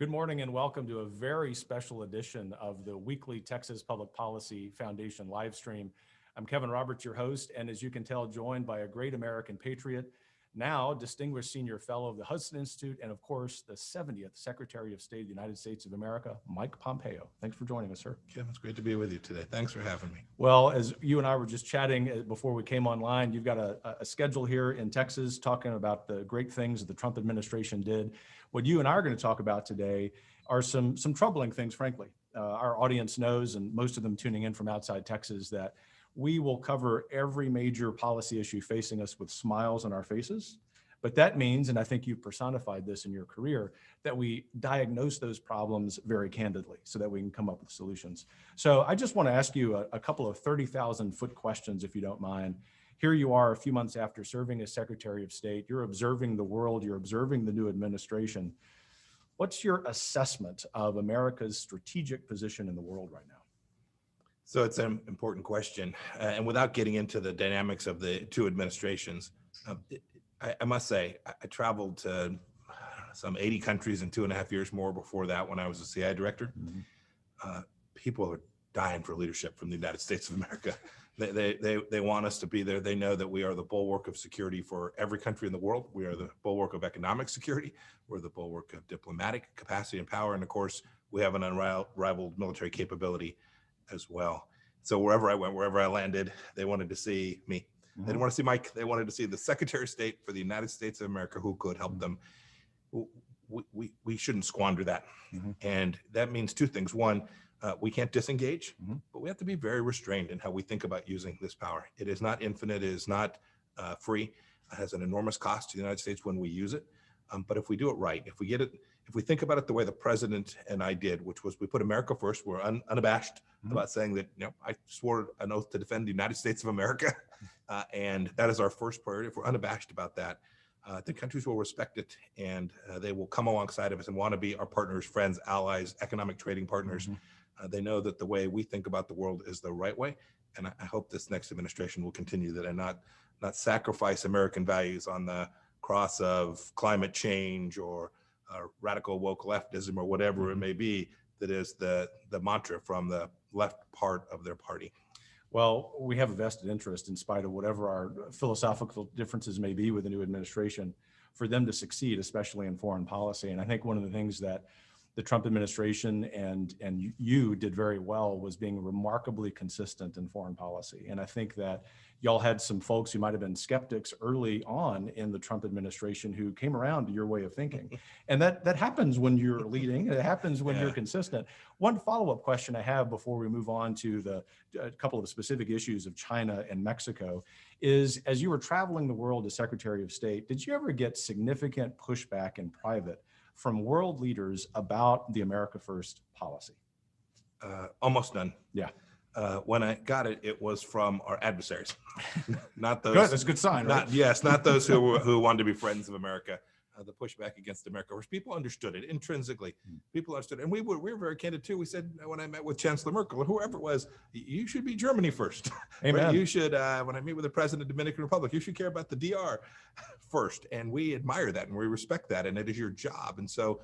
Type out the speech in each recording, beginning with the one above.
Good morning and welcome to a very special edition of the weekly Texas Public Policy Foundation live stream. I'm Kevin Roberts, your host, and as you can tell, joined by a great American patriot, now distinguished senior fellow of the Hudson Institute, and of course, the 70th Secretary of State of the United States of America, Mike Pompeo. Thanks for joining us, sir. Kevin, it's great to be with you today. Thanks for having me. Well, as you and I were just chatting before we came online, you've got a schedule here in Texas talking about the great things that the Trump administration did. What you and I are going to talk about today are some troubling things, frankly. Our audience knows, and most of them tuning in from outside Texas, that we will cover every major policy issue facing us with smiles on our faces. But that means, and I think you personified this in your career, that we diagnose those problems very candidly so that we can come up with solutions. So I just want to ask you a couple of 30,000-foot questions, if you don't mind. Here you are a few months after serving as Secretary of State. You're observing the world. You're observing the new administration. What's your assessment of America's strategic position in the world right now? So it's an important question. And without getting into the dynamics of the two administrations, I must say, I traveled to some 80 countries in 2.5 years more before that when I was a CIA director. Mm-hmm. People are dying for leadership from the United States of America. They want us to be there. They know that we are the bulwark of security for every country in the world. We are the bulwark of economic security. We're the bulwark of diplomatic capacity and power. And of course, we have an unrivaled military capability as well. So wherever I went, wherever I landed, they wanted to see me. They didn't want to see Mike. They wanted to see the Secretary of State for the United States of America who could help them. We shouldn't squander that. Mm-hmm. And that means two things. One, we can't disengage, but we have to be very restrained in how we think about using this power. It is not infinite. It is not free. It has an enormous cost to the United States when we use it. But if we do it right, if we think about it the way the president and I did, which was we put America first, we're unabashed about saying that, I swore an oath to defend the United States of America. And that is our first priority. If we're unabashed about that, the countries will respect it, and they will come alongside of us and want to be our partners, friends, allies, economic trading partners. They know that the way we think about the world is the right way. And I hope this next administration will continue that and not sacrifice American values on the cross of climate change or radical woke leftism or whatever it may be. That is the mantra from the left part of their party. Well, we have a vested interest, in spite of whatever our philosophical differences may be with the new administration, for them to succeed, especially in foreign policy. And I think one of the things that the Trump administration and you did very well was being remarkably consistent in foreign policy. And I think that y'all had some folks who might have been skeptics early on in the Trump administration who came around to your way of thinking. And that happens when you're leading. It happens when you're consistent. One follow-up question I have before we move on to a couple of the specific issues of China and Mexico is, as you were traveling the world as Secretary of State, did you ever get significant pushback in private from world leaders about the America First policy? Almost none. Yeah. When I got it, it was from our adversaries, not those. Good, that's a good sign, right? Not those who wanted to be friends of America. The pushback against America First, people understood it intrinsically. People understood it. And we were very candid too. We said, when I met with Chancellor Merkel or whoever it was, you should be Germany first. Amen. Right? You should, when I meet with the president of the Dominican Republic, you should care about the DR first. And we admire that and we respect that. And it is your job. And so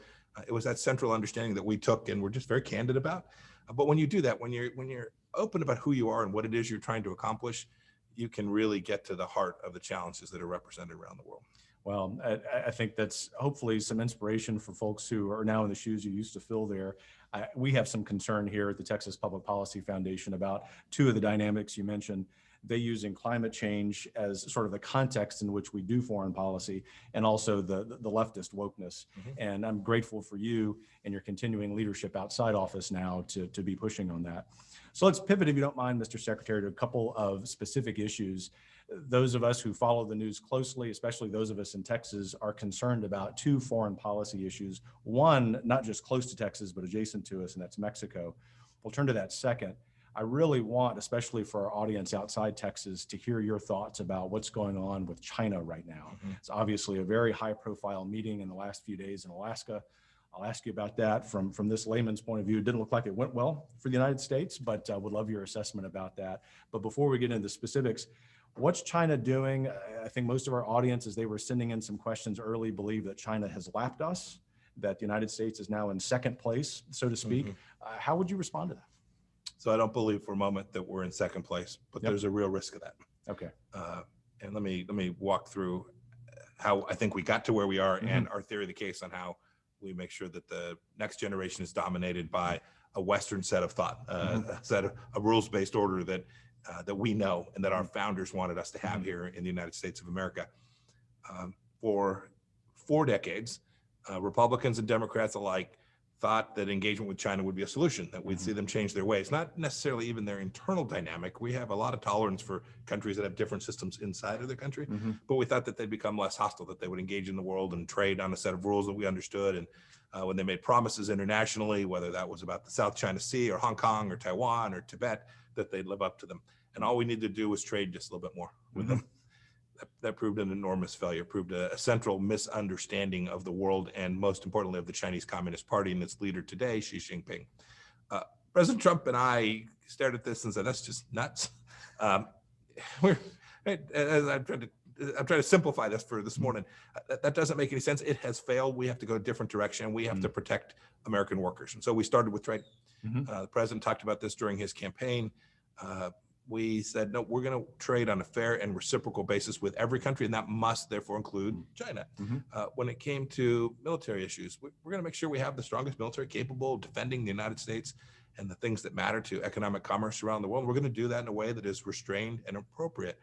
it was that central understanding that we took and we're just very candid about. But when you do that, when you're open about who you are and what it is you're trying to accomplish, you can really get to the heart of the challenges that are represented around the world. Well, I think that's hopefully some inspiration for folks who are now in the shoes you used to fill there. We have some concern here at the Texas Public Policy Foundation about two of the dynamics you mentioned. They using climate change as sort of the context in which we do foreign policy, and also the leftist wokeness. And I'm grateful for you and your continuing leadership outside office now to be pushing on that. So let's pivot, if you don't mind, Mr. Secretary, to a couple of specific issues. Those of us who follow the news closely, especially those of us in Texas, are concerned about two foreign policy issues. One, not just close to Texas, but adjacent to us, and that's Mexico. We'll turn to that second. I really want, especially for our audience outside Texas, to hear your thoughts about what's going on with China right now. It's obviously a very high-profile meeting in the last few days in Alaska. I'll ask you about that from this layman's point of view. It didn't look like it went well for the United States, but I would love your assessment about that. But before we get into the specifics, what's China doing? I think most of our audience, as they were sending in some questions early, believe that China has lapped us. that the United States is now in second place, so to speak. How would you respond to that? So I don't believe for a moment that we're in second place, but there's a real risk of that. Okay. And let me walk through how I think we got to where we are and our theory of the case on how we make sure that the next generation is dominated by a Western set of thought, a set of a rules-based order that we know and that our founders wanted us to have here in the United States of America. For 4 decades, Republicans and Democrats alike thought that engagement with China would be a solution, that we'd see them change their ways, not necessarily even their internal dynamic. We have a lot of tolerance for countries that have different systems inside of their country, but we thought that they'd become less hostile, that they would engage in the world and trade on a set of rules that we understood. And when they made promises internationally, whether that was about the South China Sea or Hong Kong or Taiwan or Tibet, that they'd live up to them. And all we needed to do was trade just a little bit more with them. That proved an enormous failure, proved a central misunderstanding of the world, and most importantly of the Chinese Communist Party and its leader today, Xi Jinping. President Trump and I stared at this and said, that's just nuts. As I'm trying to simplify this for this morning. That doesn't make any sense. It has failed. We have to go a different direction. We have to protect American workers. And so we started with trade. The president talked about this during his campaign. We said, no, we're going to trade on a fair and reciprocal basis with every country, and that must therefore include China. When it came to military issues, we're going to make sure we have the strongest military capable of defending the United States and the things that matter to economic commerce around the world. We're going to do that in a way that is restrained and appropriate.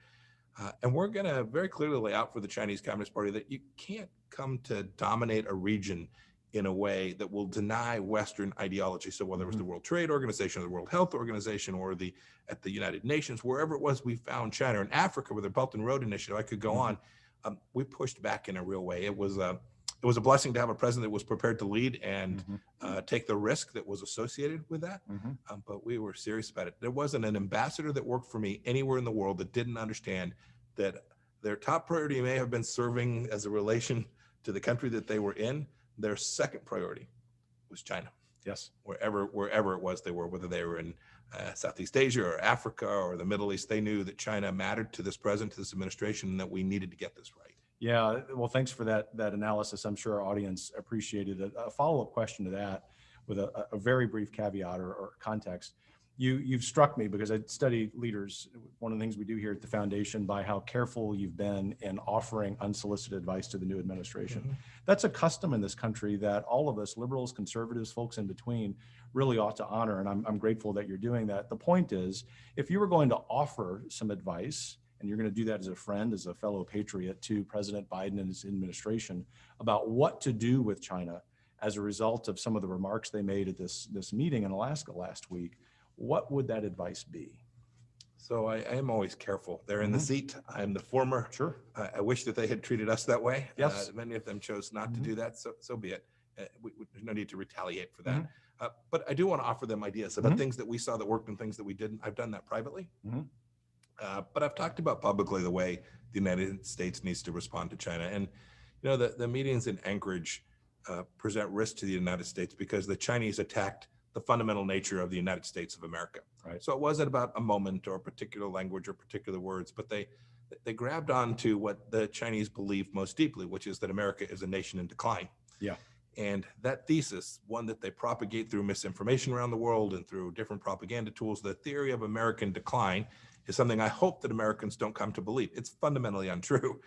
And we're going to very clearly lay out for the Chinese Communist Party that you can't come to dominate a region in a way that will deny Western ideology. So whether it was the World Trade Organization or the World Health Organization or at the United Nations, wherever it was we found China, in Africa with the Belt and Road Initiative, I could go on. We pushed back in a real way. It was a blessing to have a president that was prepared to lead and take the risk that was associated with that. But we were serious about it. There wasn't an ambassador that worked for me anywhere in the world that didn't understand that their top priority may have been serving as a relation to the country that they were in. Their second priority was China. Yes. Wherever it was they were, whether they were in Southeast Asia or Africa or the Middle East, they knew that China mattered to this president, to this administration, and that we needed to get this right. Yeah, well, thanks for that analysis. I'm sure our audience appreciated it. A follow-up question to that with a very brief caveat or context. You've struck me because I study leaders. One of the things we do here at the foundation by how careful you've been in offering unsolicited advice to the new administration. That's a custom in this country that all of us, liberals, conservatives, folks in between, really ought to honor. And I'm grateful that you're doing that. The point is, if you were going to offer some advice, and you're going to do that as a friend, as a fellow patriot to President Biden and his administration about what to do with China as a result of some of the remarks they made at this meeting in Alaska last week, what would that advice be? So I am always careful. They're in the seat. I'm the former. Sure. I wish that they had treated us that way. Yes. Many of them chose not to do that. So be it. There's no need to retaliate for that. But I do want to offer them ideas about things that we saw that worked and things that we didn't. I've done that privately. But I've talked about publicly the way the United States needs to respond to China. And, you know, the meetings in Anchorage present risk to the United States because the Chinese attacked the fundamental nature of the United States of America. Right. So it wasn't about a moment or a particular language or particular words, but they grabbed onto what the Chinese believe most deeply, which is that America is a nation in decline. Yeah. And that thesis, one that they propagate through misinformation around the world and through different propaganda tools, the theory of American decline is something I hope that Americans don't come to believe. It's fundamentally untrue.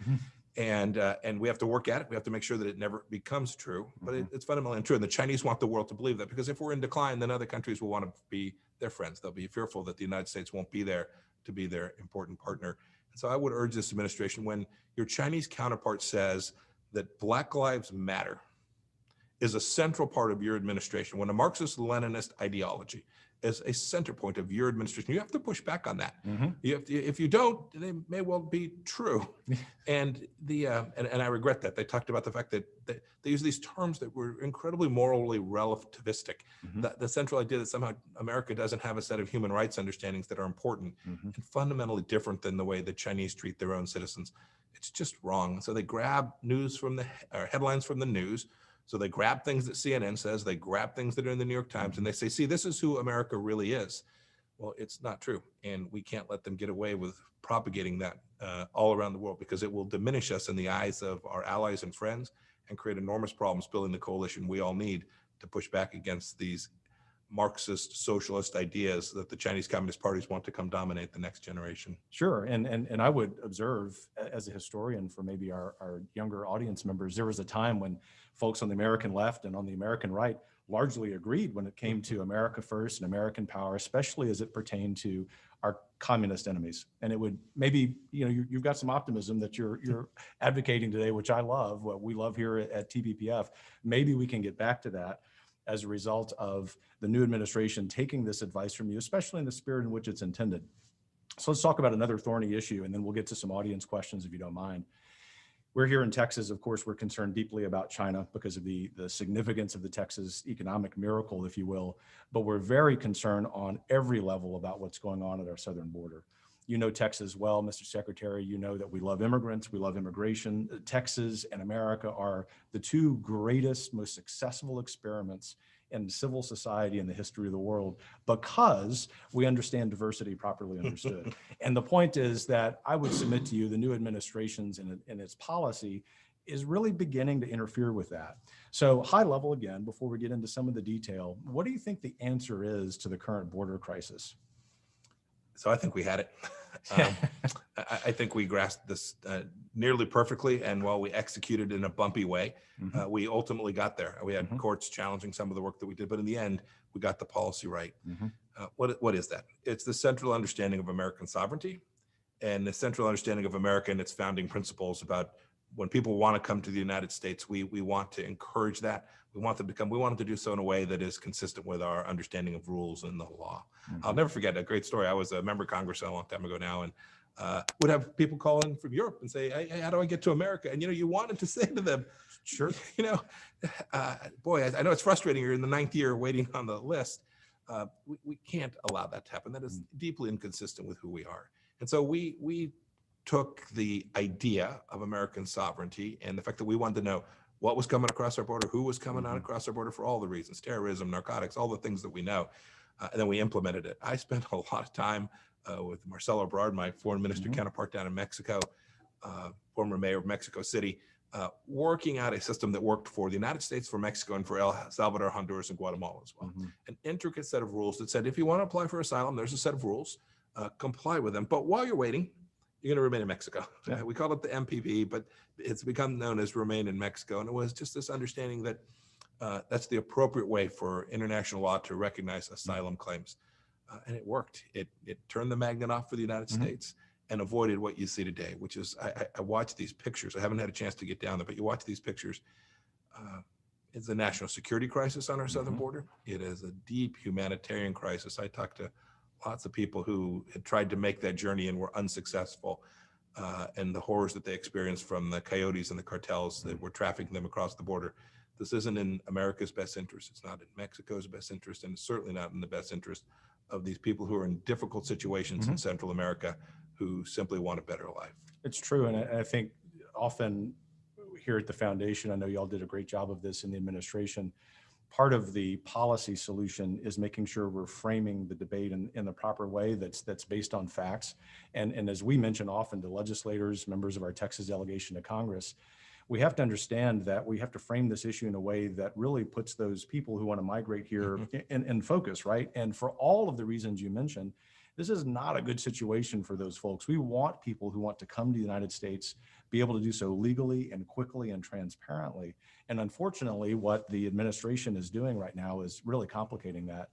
And we have to work at it. We have to make sure that it never becomes true, but it's fundamentally untrue. And the Chinese want the world to believe that, because if we're in decline, then other countries will want to be their friends. They'll be fearful that the United States won't be there to be their important partner. And so I would urge this administration, when your Chinese counterpart says that Black Lives Matter is a central part of your administration, when a Marxist-Leninist ideology is a center point of your administration, you have to push back on that. You have to, if you don't, they may well be true. And and I regret that. They talked about the fact that they use these terms that were incredibly morally relativistic. The central idea that somehow America doesn't have a set of human rights understandings that are important and fundamentally different than the way the Chinese treat their own citizens. It's just wrong. So they grab news from headlines from the news. So they grab things that CNN says, they grab things that are in the New York Times, and they say, see, this is who America really is. Well, it's not true. And we can't let them get away with propagating that all around the world, because it will diminish us in the eyes of our allies and friends, and create enormous problems building the coalition we all need to push back against these Marxist socialist ideas that the Chinese Communist parties want to come dominate the next generation. Sure. And I would observe as a historian for maybe our younger audience members, there was a time when folks on the American left and on the American right largely agreed when it came to America first and American power, especially as it pertained to our communist enemies. And it would maybe, you've got some optimism that you're advocating today, which I love, what we love here at TBPF. Maybe we can get back to that as a result of the new administration taking this advice from you, especially in the spirit in which it's intended. So let's talk about another thorny issue, and then we'll get to some audience questions if you don't mind. We're here in Texas, of course, we're concerned deeply about China because of the significance of the Texas economic miracle, if you will, but we're very concerned on every level about what's going on at our southern border. You know Texas well, Mr. Secretary. You know that we love immigrants, we love immigration. Texas and America are the two greatest, most successful experiments in civil society in the history of the world because we understand diversity properly understood. And the point is that I would submit to you the new administration's and its policy is really beginning to interfere with that. So high level again, before we get into some of the detail, what do you think the answer is to the current border crisis? So I think we had it. I think we grasped this nearly perfectly, and while we executed in a bumpy way, we ultimately got there. We had courts challenging some of the work that we did, but in the end, we got the policy right. What is that? It's the central understanding of American sovereignty and the central understanding of America and its founding principles about when people want to come to the United States, we want to encourage that. We want them to come. We want them to do so in a way that is consistent with our understanding of rules and the law. I'll never forget a great story. I was a member of Congress a long time ago now, and would have people call in from Europe and say, hey, how do I get to America? And, you wanted to say to them, sure, boy, I know it's frustrating. You're in the 9th year waiting on the list. We can't allow that to happen. That is deeply inconsistent with who we are. And so we took the idea of American sovereignty and the fact that we wanted to know what was coming across our border, who was coming on across our border for all the reasons, terrorism, narcotics, all the things that we know. And then we implemented it. I spent a lot of time with Marcelo Ebrard, my foreign minister counterpart down in Mexico, former mayor of Mexico City, working out a system that worked for the United States, for Mexico, and for El Salvador, Honduras, and Guatemala as well. An intricate set of rules that said, if you want to apply for asylum, there's a set of rules, comply with them. But while you're waiting, you're going to remain in Mexico. Yeah. We call it the MPP, but it's become known as Remain in Mexico. And it was just this understanding that that's the appropriate way for international law to recognize asylum claims. And it worked. It turned the magnet off for the United States and avoided what you see today, which is, I watch these pictures. I haven't had a chance to get down there, but you watch these pictures. It's a national security crisis on our southern border. It is a deep humanitarian crisis. I talked to lots of people who had tried to make that journey and were unsuccessful, and the horrors that they experienced from the coyotes and the cartels that were trafficking them across the border. This isn't in America's best interest. It's not in Mexico's best interest, and it's certainly not in the best interest of these people who are in difficult situations in Central America who simply want a better life. It's true, and I think often here at the foundation, I know y'all did a great job of this in the administration. Part of the policy solution is making sure we're framing the debate in the proper way that's based on facts. And as we mention often to legislators, members of our Texas delegation to Congress, we have to understand that we have to frame this issue in a way that really puts those people who want to migrate here in focus, right? And for all of the reasons you mentioned, this is not a good situation for those folks. We want people who want to come to the United States be able to do so legally and quickly and transparently. And unfortunately, what the administration is doing right now is really complicating that.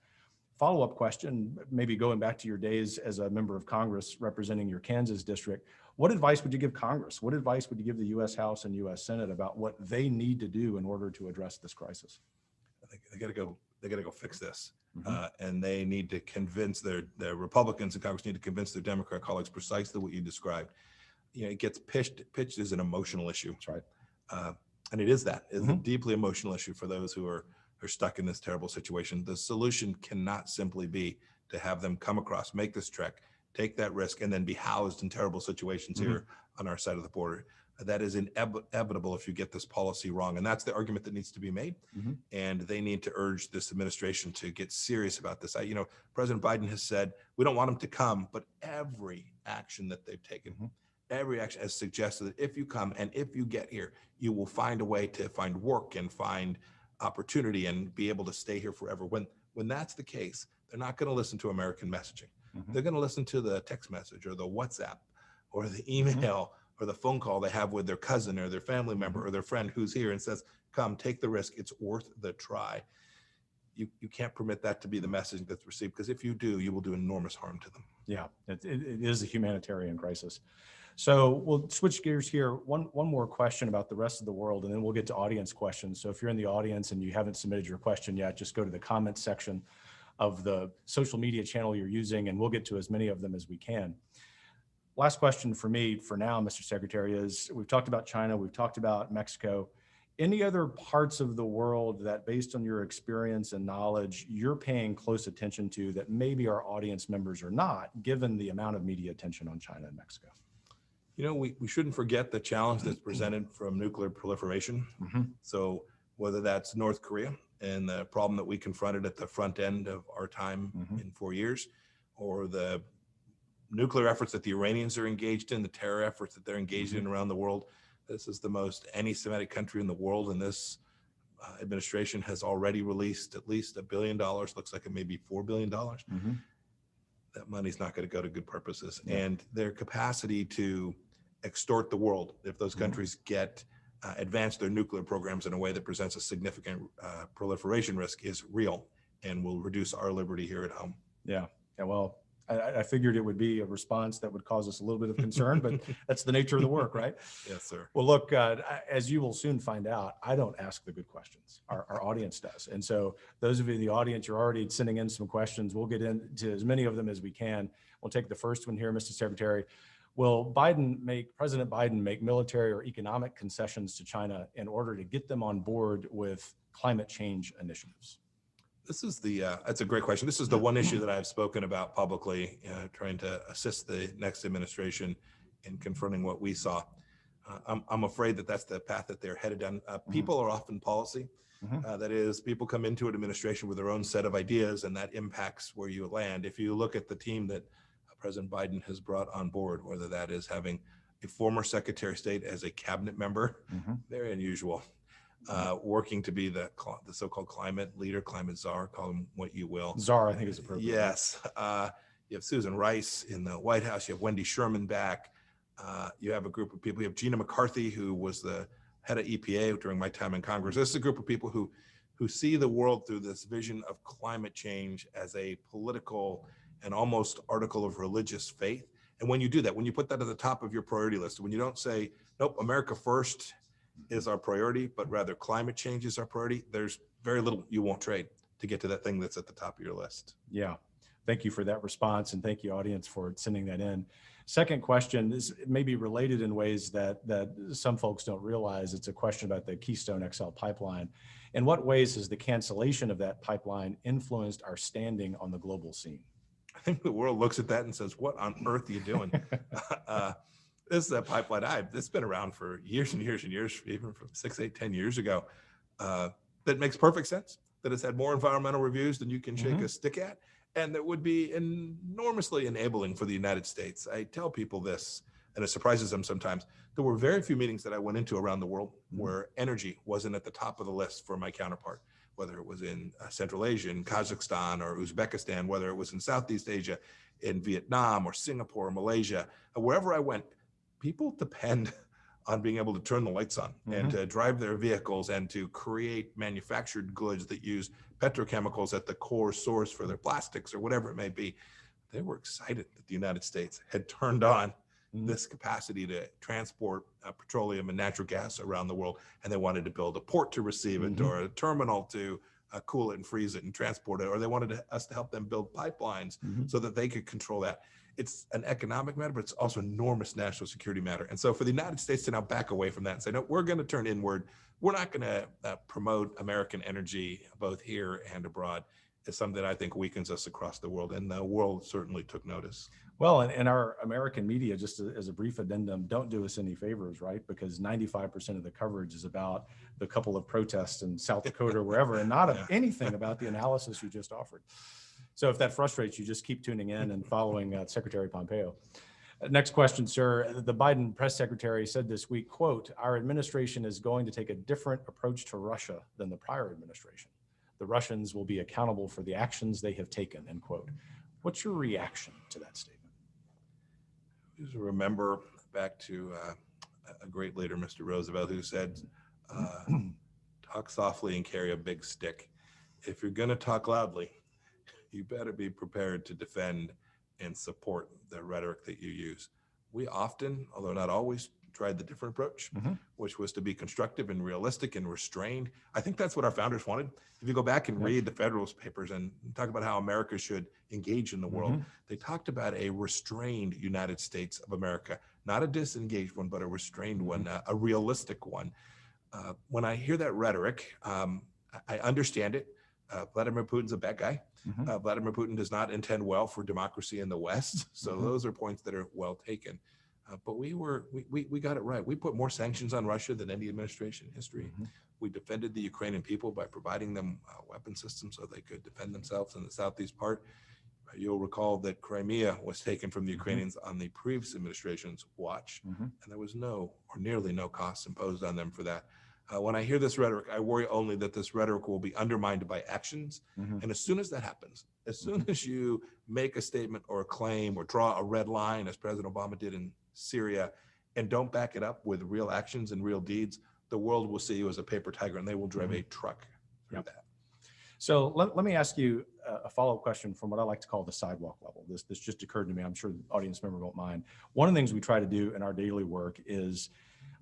Follow-up question, maybe going back to your days as a member of Congress representing your Kansas district, what advice would you give Congress? What advice would you give the U.S. House and U.S. Senate about what they need to do in order to address this crisis? They got to go fix this. And they need to convince their Republicans in Congress need to convince their Democrat colleagues precisely what you described. It gets pitched as an emotional issue. That's right. And it is that. It's a deeply emotional issue for those who are stuck in this terrible situation. The solution cannot simply be to have them come across, make this trek, take that risk, and then be housed in terrible situations here on our side of the border. That is inevitable if you get this policy wrong. And that's the argument that needs to be made. And they need to urge this administration to get serious about this. President Biden has said, we don't want them to come, but every action that they've taken every action has suggested that if you come and if you get here, you will find a way to find work and find opportunity and be able to stay here forever. When that's the case, they're not going to listen to American messaging. They're going to listen to the text message or the WhatsApp or the email or the phone call they have with their cousin or their family member or their friend who's here and says, come, take the risk. It's worth the try. You can't permit that to be the message that's received, because if you do, you will do enormous harm to them. Yeah, it is a humanitarian crisis. So we'll switch gears here. One more question about the rest of the world, and then we'll get to audience questions. So if you're in the audience and you haven't submitted your question yet, just go to the comments section of the social media channel you're using, and we'll get to as many of them as we can. Last question for me for now, Mr. Secretary, is we've talked about China, we've talked about Mexico. Any other parts of the world that, based on your experience and knowledge, you're paying close attention to that maybe our audience members are not, given the amount of media attention on China and Mexico? You know, we shouldn't forget the challenge that's presented from nuclear proliferation. So whether that's North Korea and the problem that we confronted at the front end of our time in 4 years, or the nuclear efforts that the Iranians are engaged in, the terror efforts that they're engaged in around the world. This is the most anti-Semitic country in the world, and this administration has already released at least $1 billion. Looks like it may be $4 billion. That money's not going to go to good purposes. And their capacity to extort the world, if those countries get advance their nuclear programs in a way that presents a significant proliferation risk, is real and will reduce our liberty here at home. Yeah. Well, I figured it would be a response that would cause us a little bit of concern, but that's the nature of the work, right? Yes, sir. Well, look, as you will soon find out, I don't ask the good questions. Our audience does. And so those of you in the audience, you're already sending in some questions. We'll get into as many of them as we can. We'll take the first one here, Mr. Secretary. Will President Biden make military or economic concessions to China in order to get them on board with climate change initiatives? This is that's a great question. This is the one issue that I've spoken about publicly, trying to assist the next administration in confronting what we saw. I'm afraid that that's the path that they're headed down. People are often policy. That is, people come into an administration with their own set of ideas, and that impacts where you land. If you look at the team that President Biden has brought on board, whether that is having a former Secretary of State as a cabinet member, very unusual. Working to be the so-called climate leader, climate czar, call him what you will. Czar, I think is appropriate. Yes. You have Susan Rice in the White House. You have Wendy Sherman back. You have a group of people. You have Gina McCarthy, who was the head of EPA during my time in Congress. This is a group of people who see the world through this vision of climate change as a political and almost article of religious faith. And when you do that, when you put that at the top of your priority list, when you don't say, nope, America first is our priority, but rather climate change is our priority, there's very little you won't trade to get to that thing that's at the top of your list. Yeah. Thank you for that response, and thank you, audience, for sending that in. Second question is maybe related in ways that some folks don't realize. It's a question about the Keystone XL pipeline. In what ways has the cancellation of that pipeline influenced our standing on the global scene? I think the world looks at that and says, what on earth are you doing? This is a pipeline it's been around for years and years and years, even from 6, 8, 10 years ago. That makes perfect sense, that it's had more environmental reviews than you can shake a stick at, and that would be enormously enabling for the United States. I tell people this, and it surprises them sometimes. There were very few meetings that I went into around the world where energy wasn't at the top of the list for my counterpart, whether it was in Central Asia, in Kazakhstan or Uzbekistan, whether it was in Southeast Asia, in Vietnam or Singapore or Malaysia. Wherever I went, people depend on being able to turn the lights on and to drive their vehicles and to create manufactured goods that use petrochemicals at the core source for their plastics or whatever it may be. They were excited that the United States had turned on this capacity to transport petroleum and natural gas around the world, and they wanted to build a port to receive it or a terminal to cool it and freeze it and transport it, or they wanted us to help them build pipelines so that they could control that. It's an economic matter, but it's also an enormous national security matter. And so for the United States to now back away from that and say, no, we're going to turn inward, we're not going to promote American energy both here and abroad, is something that I think weakens us across the world. And the world certainly took notice. Well, and our American media, just as a brief addendum, don't do us any favors, right? Because 95% of the coverage is about the couple of protests in South Dakota or wherever, and not anything about the analysis you just offered. So if that frustrates you, just keep tuning in and following Secretary Pompeo. Next question, sir. The Biden press secretary said this week, quote, "Our administration is going to take a different approach to Russia than the prior administration. The Russians will be accountable for the actions they have taken," end quote. What's your reaction to that statement? Just remember back to a great leader, Mr. Roosevelt, who said, talk softly and carry a big stick. If you're going to talk loudly, you better be prepared to defend and support the rhetoric that you use. We often, although not always, tried the different approach, which was to be constructive and realistic and restrained. I think that's what our founders wanted. If you go back and read the Federalist Papers and talk about how America should engage in the world, they talked about a restrained United States of America, not a disengaged one, but a restrained one, a realistic one. When I hear that rhetoric, I understand it. Vladimir Putin's a bad guy. Vladimir Putin does not intend well for democracy in the West. So those are points that are well taken. But we got it right. We put more sanctions on Russia than any administration in history. We defended the Ukrainian people by providing them weapon systems so they could defend themselves in the southeast part. You'll recall that Crimea was taken from the Ukrainians on the previous administration's watch, and there was no or nearly no costs imposed on them for that. When I hear this rhetoric, I worry only that this rhetoric will be undermined by actions. And as soon as that happens, as soon as you make a statement or a claim or draw a red line, as President Obama did in Syria, and don't back it up with real actions and real deeds, the world will see you as a paper tiger, and they will drive a truck through that. So let me ask you a follow-up question from what I like to call the sidewalk level. This just occurred to me. I'm sure the audience member won't mind. One of the things we try to do in our daily work is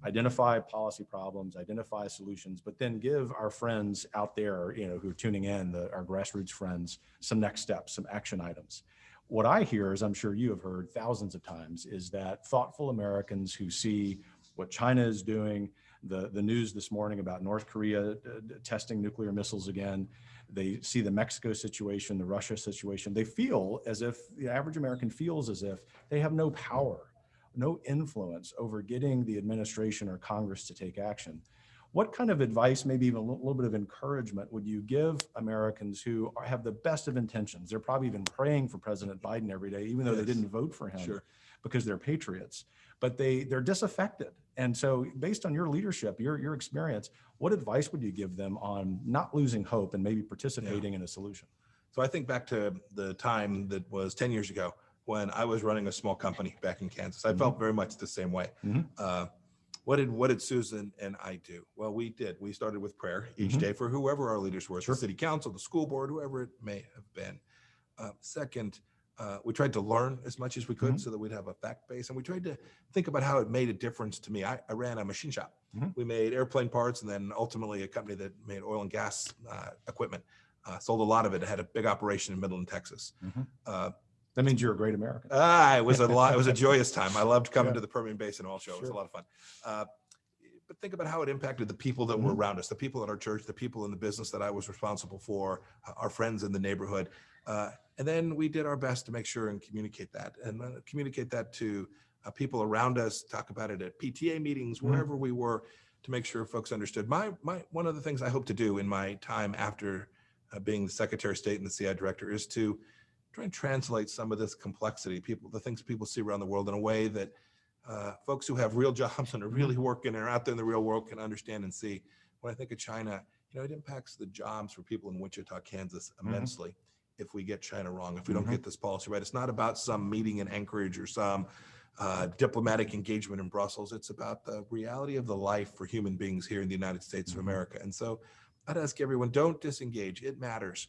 identify policy problems, identify solutions, but then give our friends out there, who are tuning in, our grassroots friends, some next steps, some action items. What I hear, as I'm sure you have heard thousands of times, is that thoughtful Americans who see what China is doing, the news this morning about North Korea testing nuclear missiles again, they see the Mexico situation, the Russia situation, they feel as if, the average American feels as if they have no power, no influence over getting the administration or Congress to take action. What kind of advice, maybe even a little bit of encouragement, would you give Americans who have the best of intentions? They're probably even praying for President Biden every day, even though they didn't vote for him because they're patriots, but they're disaffected. And so based on your leadership, your experience, what advice would you give them on not losing hope and maybe participating in a solution? So I think back to the time that was 10 years ago when I was running a small company back in Kansas. I felt very much the same way. What did Susan and I do? Well, we started with prayer each day for whoever our leaders were, the city council, the school board, whoever it may have been. Second, we tried to learn as much as we could so that we'd have a fact base. And we tried to think about how it made a difference to me. I ran a machine shop. We made airplane parts, and then ultimately a company that made oil and gas equipment. Sold a lot of it. It had a big operation in Midland, Texas. That means you're a great American. It was a lot. It was a joyous time. I loved coming to the Permian Basin Oil Show. It was a lot of fun. But think about how it impacted the people that were around us, the people at our church, the people in the business that I was responsible for, our friends in the neighborhood. And then we did our best to make sure and communicate that to people around us, talk about it at PTA meetings, wherever we were, to make sure folks understood. One of the things I hope to do in my time after being the Secretary of State and the CI Director is to try and translate some of this complexity, the things people see around the world, in a way that folks who have real jobs and are really working and are out there in the real world can understand and see. When I think of China, it impacts the jobs for people in Wichita, Kansas immensely if we get China wrong, if we don't get this policy right. It's not about some meeting in Anchorage or some diplomatic engagement in Brussels. It's about the reality of the life for human beings here in the United States of America. And so I'd ask everyone, don't disengage. It matters.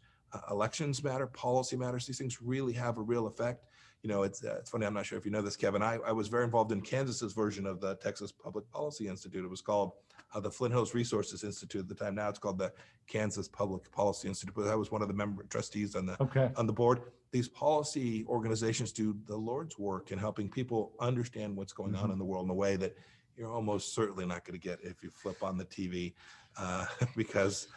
Elections matter, policy matters. These things really have a real effect. It's funny, I'm not sure if you know this, Kevin. I was very involved in Kansas's version of the Texas Public Policy Institute. It was called the Flint Hills Resources Institute at the time. Now it's called the Kansas Public Policy Institute, but I was one of the member trustees on the board. These policy organizations do the Lord's work in helping people understand what's going on in the world in a way that you're almost certainly not going to get if you flip on the TV, because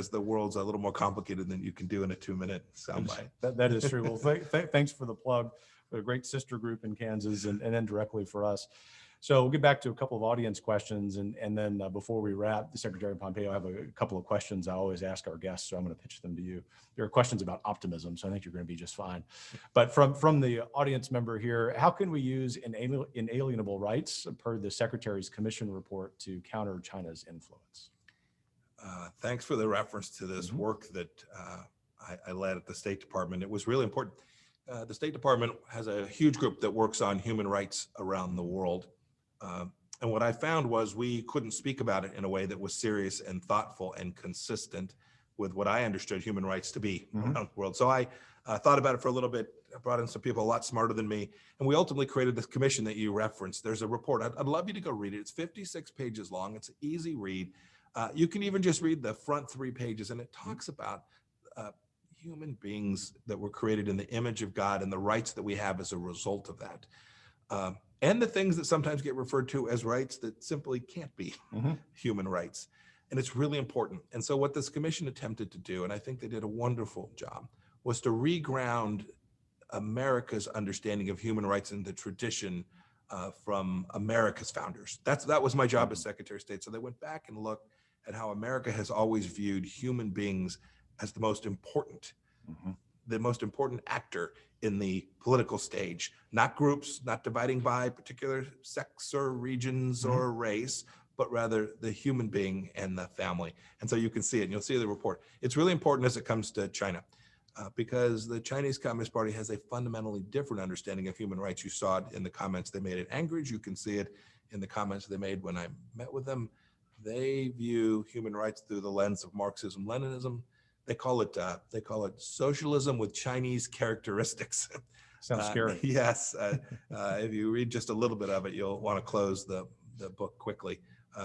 the world's a little more complicated than you can do in a 2-minute soundbite. That is true. Well, thanks for the plug for a great sister group in Kansas and then directly for us. So we'll get back to a couple of audience questions. And then before we wrap, the Secretary Pompeo, I have a couple of questions I always ask our guests. So I'm going to pitch them to you. There are questions about optimism. So I think you're going to be just fine. But from the audience member here, how can we use inalienable rights per the Secretary's Commission report to counter China's influence? Thanks for the reference to this work that I led at the State Department. It was really important. The State Department has a huge group that works on human rights around the world. And what I found was we couldn't speak about it in a way that was serious and thoughtful and consistent with what I understood human rights to be around the world. So I thought about it for a little bit. I brought in some people a lot smarter than me, and we ultimately created this commission that you referenced. There's a report. I'd love you to go read it. It's 56 pages long. It's an easy read. You can even just read the front 3 pages, and it talks about human beings that were created in the image of God and the rights that we have as a result of that. And the things that sometimes get referred to as rights that simply can't be human rights. And it's really important. And so what this commission attempted to do, and I think they did a wonderful job, was to reground America's understanding of human rights in the tradition from America's founders. That was my job as Secretary of State. So they went back and looked at how America has always viewed human beings as the most important actor in the political stage, not groups, not dividing by particular sex or regions or race, but rather the human being and the family. And so you can see it, and you'll see the report. It's really important as it comes to China, because the Chinese Communist Party has a fundamentally different understanding of human rights. You saw it in the comments they made at Anchorage. You can see it in the comments they made when I met with them. They view human rights through the lens of Marxism, Leninism. They call it socialism with Chinese characteristics. Sounds scary. Yes. If you read just a little bit of it, you'll want to close the book quickly.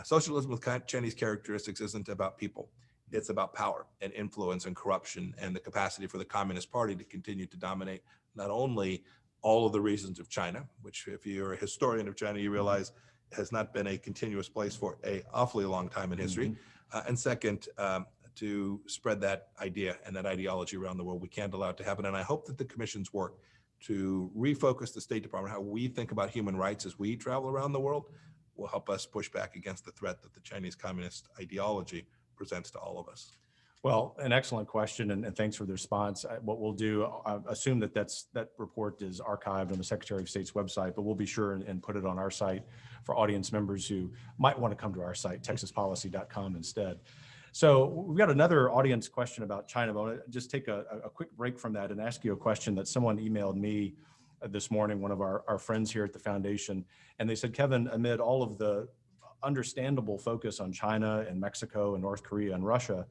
Socialism with Chinese characteristics isn't about people. It's about power and influence and corruption and the capacity for the Communist Party to continue to dominate not only all of the regions of China, which if you're a historian of China, you realize has not been a continuous place for an awfully long time in history. And second, to spread that idea and that ideology around the world. We can't allow it to happen. And I hope that the commission's work to refocus the State Department, how we think about human rights as we travel around the world, will help us push back against the threat that the Chinese communist ideology presents to all of us. Well, an excellent question, and thanks for the response. What we'll do, I assume that report is archived on the Secretary of State's website, but we'll be sure and put it on our site for audience members who might want to come to our site, texaspolicy.com instead. So we've got another audience question about China. But I want to just take a quick break from that and ask you a question that someone emailed me this morning, one of our friends here at the foundation. And they said, Kevin, amid all of the understandable focus on China and Mexico and North Korea and Russia,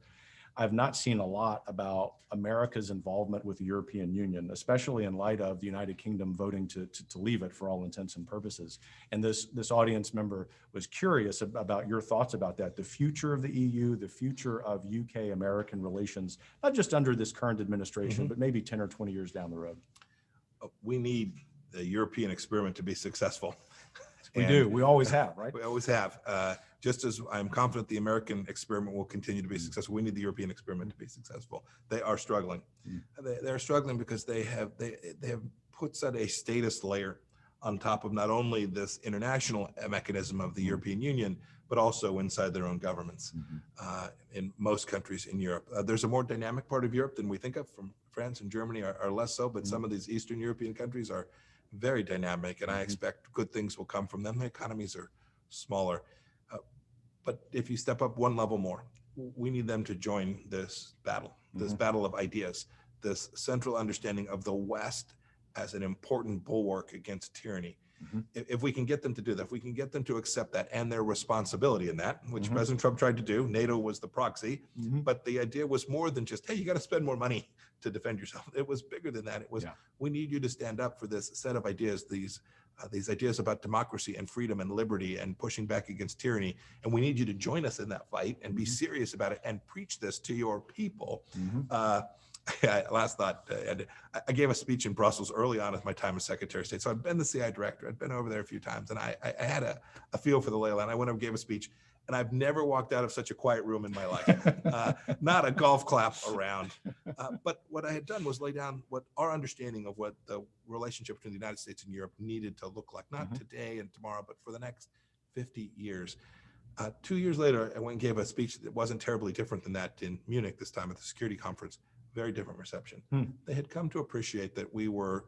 I've not seen a lot about America's involvement with the European Union, especially in light of the United Kingdom voting to leave it for all intents and purposes. And this audience member was curious about your thoughts about that, the future of the EU, the future of UK-American relations, not just under this current administration, but maybe 10 or 20 years down the road. We need the European experiment to be successful. We do. We always have, right? We always have. Just as I'm confident the American experiment will continue to be successful, we need the European experiment to be successful. They are struggling. They're struggling because they have put such a status layer on top of not only this international mechanism of the European Union, but also inside their own governments. In most countries in Europe, there's a more dynamic part of Europe than we think of. From France and Germany are less so, but some of these Eastern European countries are very dynamic, and I expect good things will come from them. The economies are smaller. But if you step up one level more, we need them to join this battle of ideas, this central understanding of the West as an important bulwark against tyranny. If we can get them to do that, if we can get them to accept that and their responsibility in that, which President Trump tried to do, NATO was the proxy, but the idea was more than just, hey, you got to spend more money to defend yourself. It was bigger than that. It was, we need you to stand up for this set of ideas, these ideas about democracy and freedom and liberty and pushing back against tyranny. And we need you to join us in that fight and be serious about it and preach this to your people. Last thought, I gave a speech in Brussels early on at my time as Secretary of State. So I've been the CI director. I'd been over there a few times, and I had a feel for the lay of the land. I went over and gave a speech, and I've never walked out of such a quiet room in my life. Not a golf clap around. But what I had done was lay down what our understanding of what the relationship between the United States and Europe needed to look like, not today and tomorrow, but for the next 50 years. 2 years later, I went and gave a speech that wasn't terribly different than that in Munich, this time at the security conference. Very different reception. They had come to appreciate that we were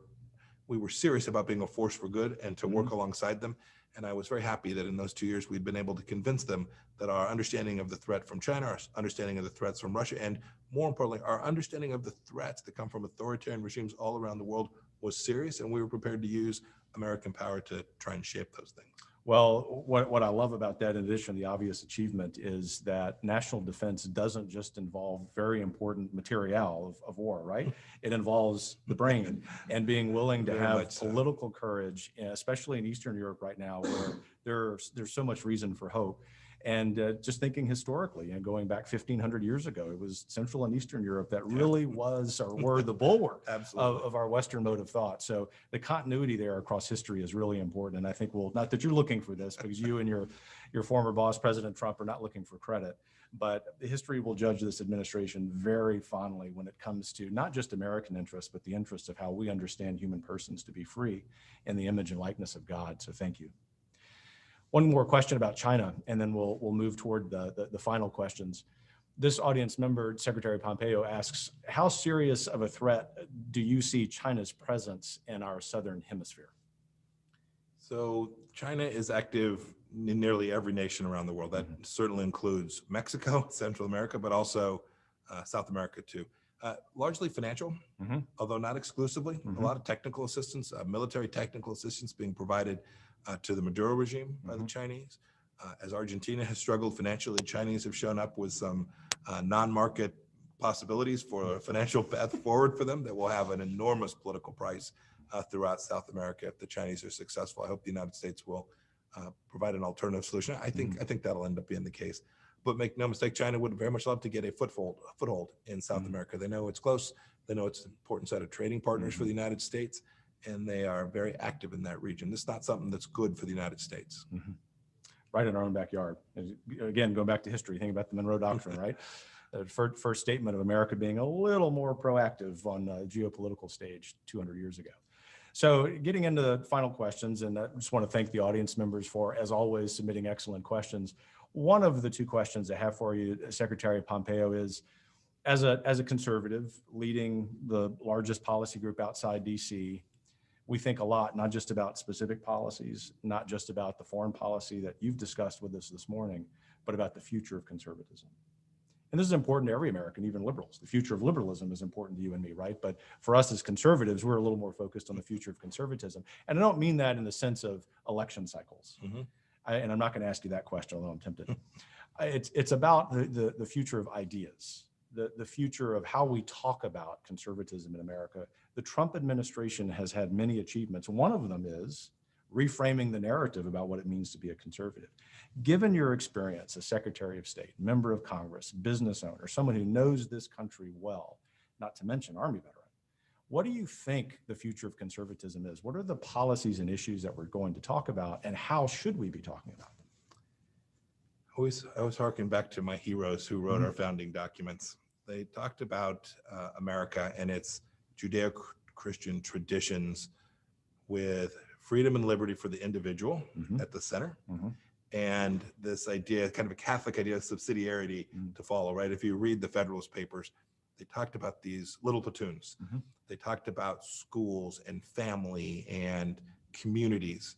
serious about being a force for good and to work alongside them. And I was very happy that in those 2 years, we'd been able to convince them that our understanding of the threat from China, our understanding of the threats from Russia, and more importantly, our understanding of the threats that come from authoritarian regimes all around the world was serious, and we were prepared to use American power to try and shape those things. Well, what I love about that, in addition to the obvious achievement, is that national defense doesn't just involve very important material of war, right? It involves the brain and being willing to have political courage, especially in Eastern Europe right now, where there's so much reason for hope. And just thinking historically and going back 1,500 years ago, it was Central and Eastern Europe that really was or were the bulwark of our Western mode of thought. So the continuity there across history is really important. And I think not that you're looking for this, because you and your former boss, President Trump, are not looking for credit, but history will judge this administration very fondly when it comes to not just American interests, but the interests of how we understand human persons to be free in the image and likeness of God. So thank you. One more question about China, and then we'll move toward the final questions. This audience member, Secretary Pompeo, asks, how serious of a threat do you see China's presence in our southern hemisphere? So China is active in nearly every nation around the world. That certainly includes Mexico, Central America, but also South America too. Largely financial, although not exclusively. A lot of technical assistance, military technical assistance being provided to the Maduro regime by the Chinese. As Argentina has struggled financially, the Chinese have shown up with some non-market possibilities for a financial path forward for them that will have an enormous political price throughout South America if the Chinese are successful. I hope the United States will provide an alternative solution. I think that'll end up being the case. But make no mistake, China would very much love to get a foothold in South America. They know it's close. They know it's an important set of trading partners for the United States, and they are very active in that region. This is not something that's good for the United States. Right in our own backyard. Again, going back to history, think about the Monroe Doctrine, right? The first statement of America being a little more proactive on the geopolitical stage 200 years ago. So getting into the final questions, and I just want to thank the audience members for, as always, submitting excellent questions. One of the two questions I have for you, Secretary Pompeo, is, as a conservative leading the largest policy group outside DC, we think a lot, not just about specific policies, not just about the foreign policy that you've discussed with us this morning, but about the future of conservatism. And this is important to every American, even liberals. The future of liberalism is important to you and me, right? But for us as conservatives, we're a little more focused on the future of conservatism. And I don't mean that in the sense of election cycles. And I'm not going to ask you that question, although I'm tempted. It's about the future of ideas, the future of how we talk about conservatism in America. The Trump administration has had many achievements. One of them is reframing the narrative about what it means to be a conservative. Given your experience as Secretary of State, member of Congress, business owner, someone who knows this country well, not to mention Army veteran, what do you think the future of conservatism is? What are the policies and issues that we're going to talk about, and how should we be talking about them? I always harken back to my heroes who wrote our founding documents. They talked about America and its Judeo-Christian traditions with freedom and liberty for the individual at the center, and this idea, kind of a Catholic idea of subsidiarity to follow, right? If you read the Federalist Papers, they talked about these little platoons. They talked about schools and family and communities.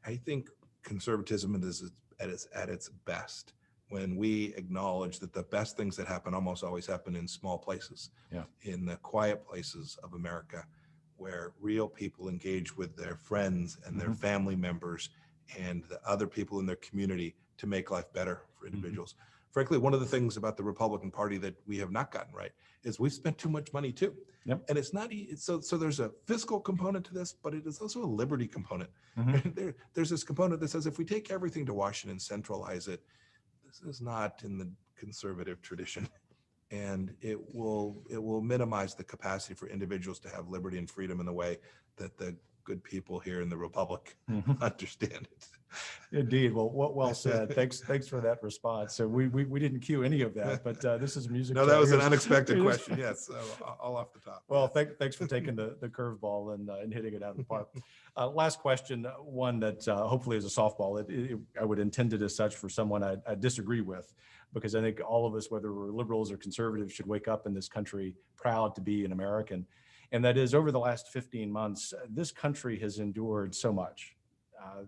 I think conservatism is at its best when we acknowledge that the best things that happen almost always happen in small places, in the quiet places of America, where real people engage with their friends and their family members and the other people in their community to make life better for individuals. Frankly, one of the things about the Republican Party that we have not gotten right is we've spent too much money too. And it's not, so there's a fiscal component to this, but it is also a liberty component. There's this component that says if we take everything to Washington, centralize it, this is not in the conservative tradition. And it will minimize the capacity for individuals to have liberty and freedom in the way that the good people here in the Republic Mhm. understand it. Indeed. Well said. Thanks for that response. So we didn't cue any of that, but this is music. No, to that our was an ears. unexpected question. Yes, so all off the top. Well, Yes. thanks for taking the curveball and hitting it out of the park. Last question, one that hopefully is a softball. I would intend it as such for someone I disagree with, because I think all of us, whether we're liberals or conservatives, should wake up in this country proud to be an American. And that is, over the last 15 months, this country has endured so much.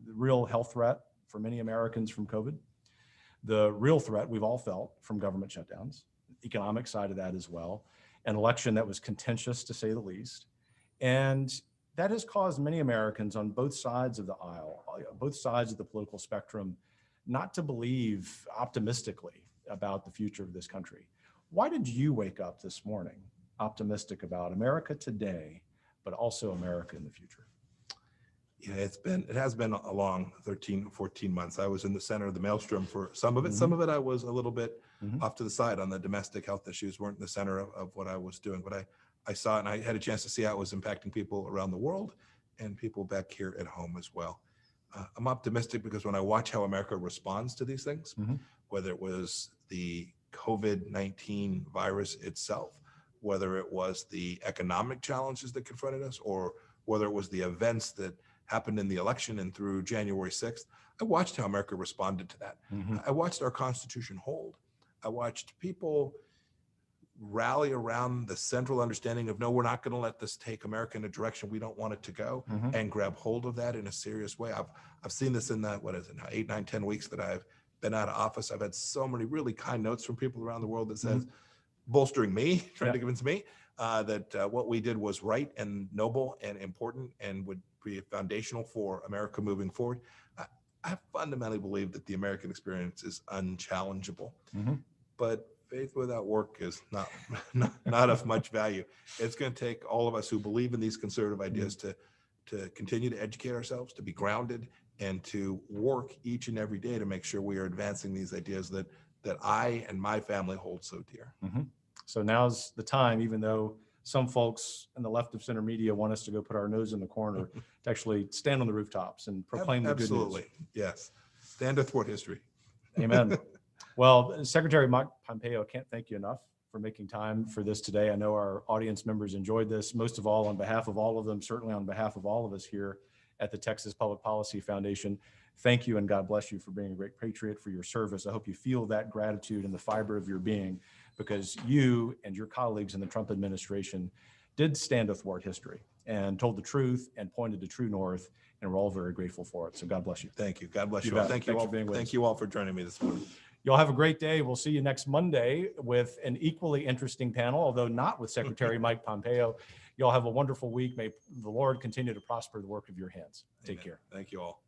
The real health threat for many Americans from COVID, the real threat we've all felt from government shutdowns, economic side of that as well, an election that was contentious to say the least. And that has caused many Americans on both sides of the aisle, both sides of the political spectrum, not to believe optimistically about the future of this country. Why did you wake up this morning optimistic about America today, but also America in the future? Yeah, it has been a long 13, 14 months. I was in the center of the maelstrom for some of it. Mhm. Some of it I was a little bit Mhm. off to the side on the domestic health issues, weren't in the center of what I was doing, but I saw it and I had a chance to see how it was impacting people around the world and people back here at home as well. I'm optimistic because when I watch how America responds to these things, Mhm. whether it was the COVID-19 virus itself, whether it was the economic challenges that confronted us, or whether it was the events that happened in the election and through January 6th, I watched how America responded to that. Mhm. I watched our Constitution hold. I watched people rally around the central understanding of, no, we're not going to let this take America in a direction we don't want it to go, Mhm. and grab hold of that in a serious way. I've seen this in that, what is it now, 8, 9, 10 weeks that I've been out of office. I've had so many really kind notes from people around the world that says, bolstering me, trying Yeah. to convince me that what we did was right and noble and important and would be foundational for America moving forward. I fundamentally believe that the American experience is unchallengeable, Mhm. but faith without work is not of much value. It's going to take all of us who believe in these conservative ideas to continue to educate ourselves, to be grounded, and to work each and every day to make sure we are advancing these ideas that I and my family hold so dear. Mhm. So now's the time, even though some folks in the left of center media want us to go put our nose in the corner, to actually stand on the rooftops and proclaim the good news. Absolutely, yes. Stand athwart history. Amen. Well, Secretary Mike Pompeo, can't thank you enough for making time for this today. I know our audience members enjoyed this, most of all on behalf of all of them, certainly on behalf of all of us here at the Texas Public Policy Foundation. Thank you and God bless you for being a great patriot, for your service. I hope you feel that gratitude in the fiber of your being, because you and your colleagues in the Trump administration did stand athwart history and told the truth and pointed to true north, and we're all very grateful for it. So God bless you. Thank you. God bless You you all. bet. Thank you Thanks all. for being with us. Thank you all for joining me this morning. Y'all have a great day. We'll see you next Monday with an equally interesting panel, although not with Secretary Mike Pompeo. Y'all have a wonderful week. May the Lord continue to prosper the work of your hands. Take Amen. care. Thank you all.